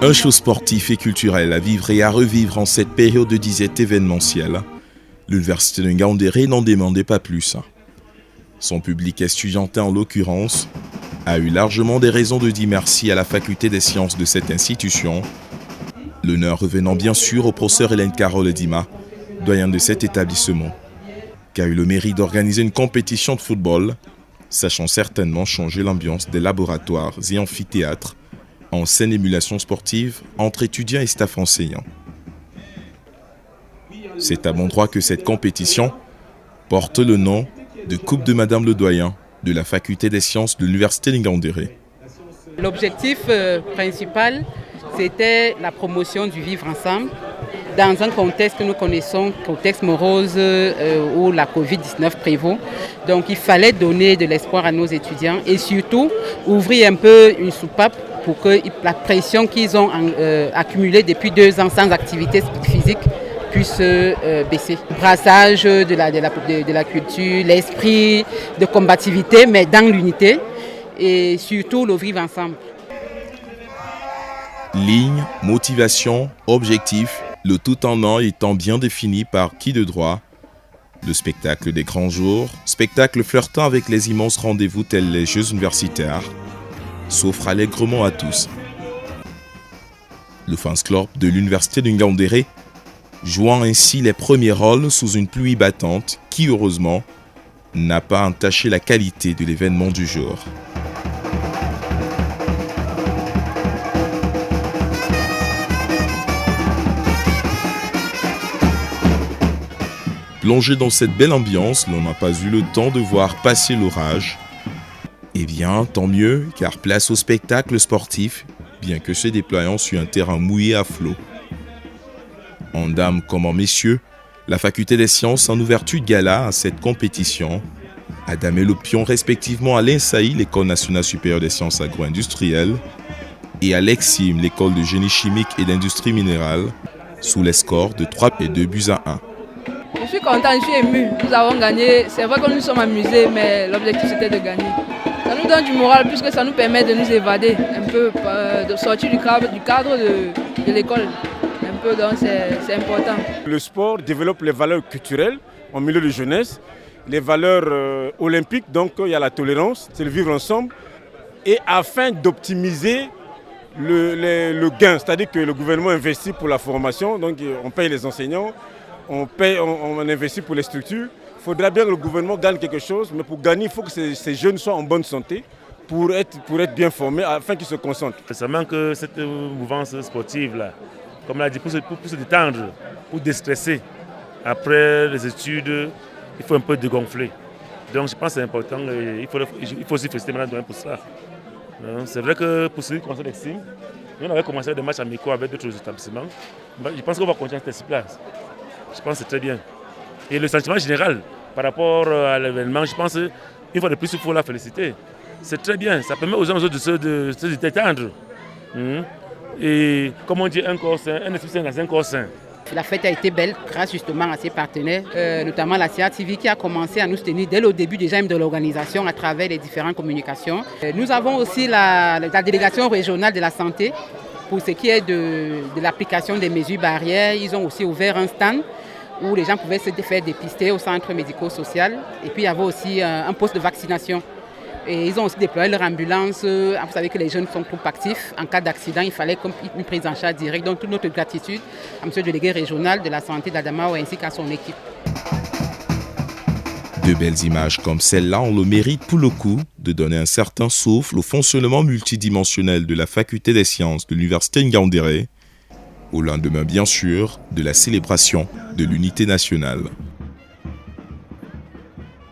Un show sportif et culturel à vivre et à revivre en cette période de disette événementielle. L'Université de Ngaoundéré n'en demandait pas plus. Son public estudiantin en l'occurrence a eu largement des raisons de dire merci à la faculté des sciences de cette institution. L'honneur revenant bien sûr au professeur Hélène Carole Dima, doyen de cet établissement, qui a eu le mérite d'organiser une compétition de football, sachant certainement changer l'ambiance des laboratoires et amphithéâtres en scène émulation sportive entre étudiants et staff enseignants. C'est à bon droit que cette compétition porte le nom de Coupe de Madame le Doyen de la Faculté des Sciences de l'Université de Ngaoundéré. L'objectif principal, c'était la promotion du vivre ensemble dans un contexte que nous connaissons, contexte morose où la Covid-19 prévaut. Donc il fallait donner de l'espoir à nos étudiants et surtout ouvrir un peu une soupape pour que la pression qu'ils ont accumulée depuis 2 ans sans activité physique puisse baisser. Brassage de la culture, l'esprit de combativité, mais dans l'unité et surtout le vivre ensemble. Ligne, motivation, objectif, le tout en un étant bien défini par qui de droit. Le spectacle des grands jours, spectacle flirtant avec les immenses rendez-vous tels les Jeux universitaires, s'offre allègrement à tous. Le fans club de l'Université de Ngaoundéré jouant ainsi les premiers rôles sous une pluie battante qui, heureusement, n'a pas entaché la qualité de l'événement du jour. Plongé dans cette belle ambiance, l'on n'a pas eu le temps de voir passer l'orage. Eh bien, tant mieux, car place au spectacle sportif, bien que se déployant sur un terrain mouillé à flot. En dames comme en messieurs, la Faculté des sciences en ouverture de gala à cette compétition a damé le pion respectivement à l'INSAI, l'École nationale supérieure des sciences agro-industrielles, et à l'EXIM, l'École de génie chimique et d'industrie minérale, sous les scores de 3 et 2 buts à 1. Je suis content, je suis ému. Nous avons gagné. C'est vrai que nous nous sommes amusés, mais l'objectif c'était de gagner. Ça nous donne du moral puisque ça nous permet de nous évader un peu, de sortir du cadre de l'école. Un peu, donc c'est important. Le sport développe les valeurs culturelles en milieu de jeunesse, les valeurs olympiques, donc il y a la tolérance, c'est le vivre ensemble. Et afin d'optimiser le gain, c'est-à-dire que le gouvernement investit pour la formation, donc on paye les enseignants, on investit pour les structures. Il faudra bien que le gouvernement gagne quelque chose, mais pour gagner, il faut que ces jeunes soient en bonne santé pour être bien formés afin qu'ils se concentrent. C'est seulement que cette mouvance sportive-là, comme on l'a dit, pour se détendre, pour déstresser, après les études, il faut un peu dégonfler. Donc je pense que c'est important, il faut aussi féliciter maintenant pour ça. C'est vrai que pour ceux qui concernent l'EXIM, nous on avait commencé des matchs amicaux avec d'autres établissements. Je pense qu'on va continuer à cette place. Je pense que c'est très bien. Et le sentiment général par rapport à l'événement, je pense qu'une fois de plus, il faut la féliciter. C'est très bien, ça permet aux gens de se détendre. Et comme on dit, un esprit sain dans un corps sain. La fête a été belle grâce justement à ses partenaires, notamment la CRTV qui a commencé à nous soutenir dès le début déjà de l'organisation à travers les différentes communications. Nous avons aussi la délégation régionale de la santé pour ce qui est de l'application des mesures barrières. Ils ont aussi ouvert un stand où les gens pouvaient se faire dépister au centre médico-social. Et puis il y avait aussi un poste de vaccination. Et ils ont aussi déployé leur ambulance. Vous savez que les jeunes sont trop actifs. En cas d'accident, il fallait une prise en charge directe. Donc toute notre gratitude à M. le délégué régional de la santé d'Adamawa ainsi qu'à son équipe. De belles images comme celle-là ont le mérite pour le coup de donner un certain souffle au fonctionnement multidimensionnel de la Faculté des sciences de l'Université Ngaoundéré, au lendemain bien sûr de la célébration de l'unité nationale.